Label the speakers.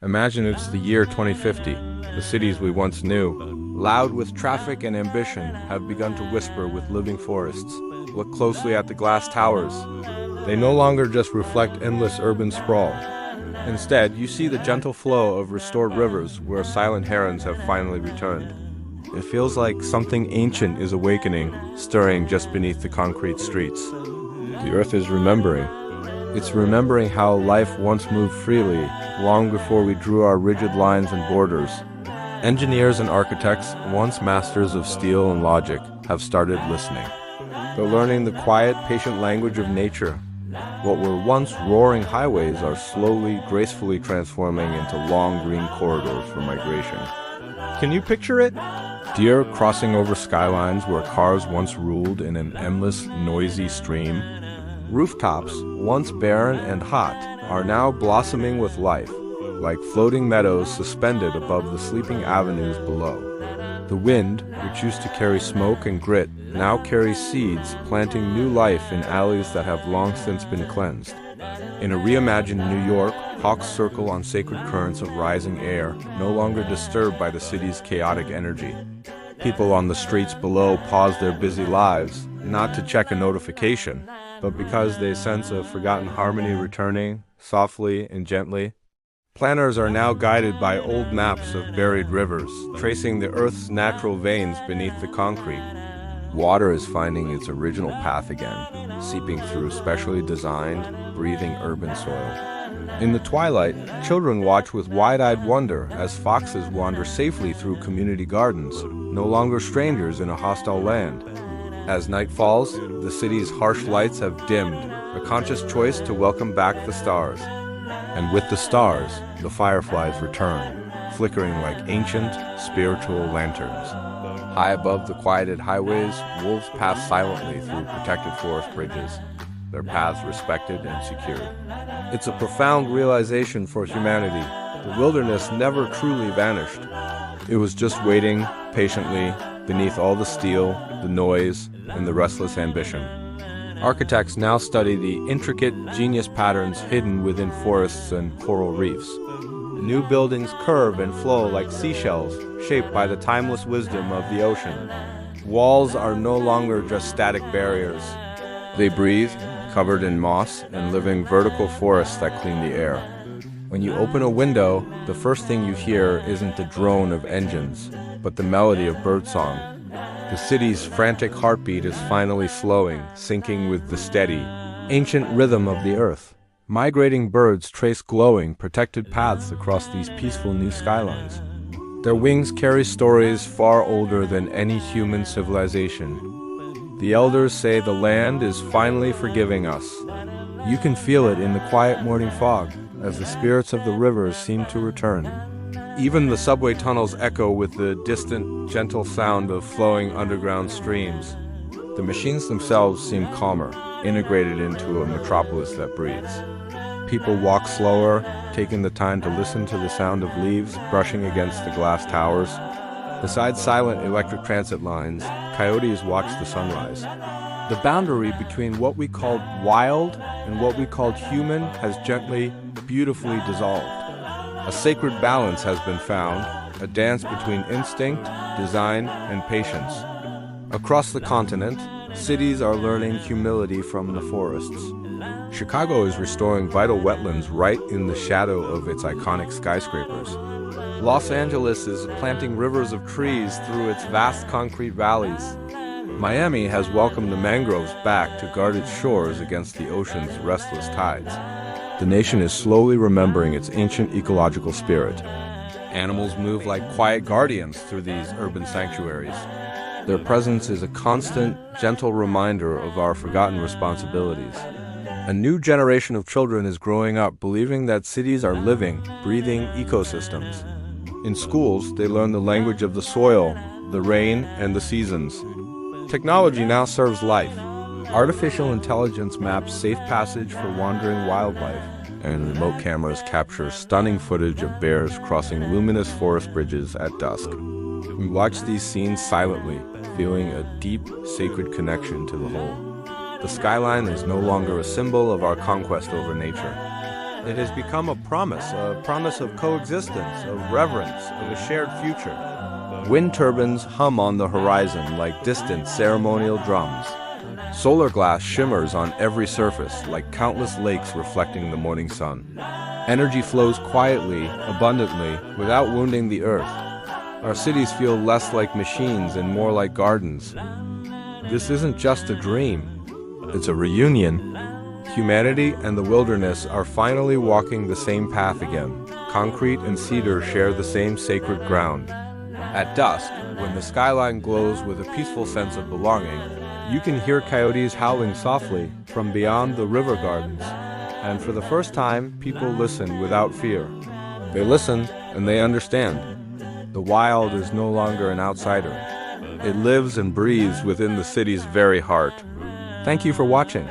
Speaker 1: Imagine it's the year 2050. The cities we once knew, loud with traffic and ambition, have begun to whisper with living forests. Look closely at the glass towers. They no longer just reflect endless urban sprawl. Instead, you see the gentle flow of restored rivers where silent herons have finally returned. It feels like something ancient is awakening, stirring just beneath the concrete streets. The earth is remembering. It's remembering how life once moved freely, long before we drew our rigid lines and borders. Engineers and architects, once masters of steel and logic, have started listening. They're learning the quiet, patient language of nature. What were once roaring highways are slowly, gracefully transforming into long green corridors for migration. Can you picture it? Deer crossing over skylines where cars once ruled in an endless, noisy stream. Rooftops, once barren and hot, are now blossoming with life, like floating meadows suspended above the sleeping avenues below. The wind, which used to carry smoke and grit, now carries seeds, planting new life in alleys that have long since been cleansed. In a reimagined New York, hawks circle on sacred currents of rising air, no longer disturbed by the city's chaotic energy. People on the streets below pause their busy lives, not to check a notification, but because they sense a forgotten harmony returning, softly and gently. Planners are now guided by old maps of buried rivers, tracing the Earth's natural veins beneath the concrete. Water is finding its original path again, seeping through specially designed, breathing urban soil. In the twilight, children watch with wide-eyed wonder as foxes wander safely through community gardens, no longer strangers in a hostile land. As night falls, the city's harsh lights have dimmed, a conscious choice to welcome back the stars. And with the stars, the fireflies return, flickering like ancient, spiritual lanterns. High above the quieted highways, wolves pass silently through protected forest bridges, their paths respected and secured. It's a profound realization for humanity. The wilderness never truly vanished. It was just waiting, patiently, beneath all the steel, the noise, and the restless ambition. Architects now study the intricate, genius patterns hidden within forests and coral reefs. New buildings curve and flow like seashells, shaped by the timeless wisdom of the ocean. Walls are no longer just static barriers. They breathe, covered in moss and living vertical forests that clean the air. When you open a window, the first thing you hear isn't the drone of engines, but the melody of birdsong. The city's frantic heartbeat is finally slowing, syncing with the steady, ancient rhythm of the earth. Migrating birds trace glowing, protected paths across these peaceful new skylines. Their wings carry stories far older than any human civilization. The elders say the land is finally forgiving us. You can feel it in the quiet morning fog, as the spirits of the rivers seem to return. Even the subway tunnels echo with the distant, gentle sound of flowing underground streams. The machines themselves seem calmer, integrated into a metropolis that breathes. People walk slower, taking the time to listen to the sound of leaves brushing against the glass towers. Beside silent electric transit lines, coyotes watch the sunrise. The boundary between what we called wild and what we called human has gently, beautifully dissolved. A sacred balance has been found, a dance between instinct, design, and patience. Across the continent, cities are learning humility from the forests. Chicago is restoring vital wetlands right in the shadow of its iconic skyscrapers. Los Angeles is planting rivers of trees through its vast concrete valleys. Miami has welcomed the mangroves back to guard its shores against the ocean's restless tides. The nation is slowly remembering its ancient ecological spirit. Animals move like quiet guardians through these urban sanctuaries. Their presence is a constant, gentle reminder of our forgotten responsibilities. A new generation of children is growing up believing that cities are living, breathing ecosystems. In schools, they learn the language of the soil, the rain, and the seasons. Technology now serves life. Artificial intelligence maps safe passage for wandering wildlife, and remote cameras capture stunning footage of bears crossing luminous forest bridges at dusk. We watch these scenes silently, feeling a deep, sacred connection to the whole. The skyline is no longer a symbol of our conquest over nature. It has become a promise of coexistence, of reverence, of a shared future. Wind turbines hum on the horizon like distant ceremonial drums. Solar glass shimmers on every surface like countless lakes reflecting the morning sun. Energy flows quietly, abundantly, without wounding the earth. Our cities feel less like machines and more like gardens. This isn't just a dream, it's a reunion. Humanity and the wilderness are finally walking the same path again. Concrete and cedar share the same sacred ground. At dusk, when the skyline glows with a peaceful sense of belonging, you can hear coyotes howling softly from beyond the river gardens. And for the first time, people listen without fear. They listen and they understand. The wild is no longer an outsider. It lives and breathes within the city's very heart. Thank you for watching.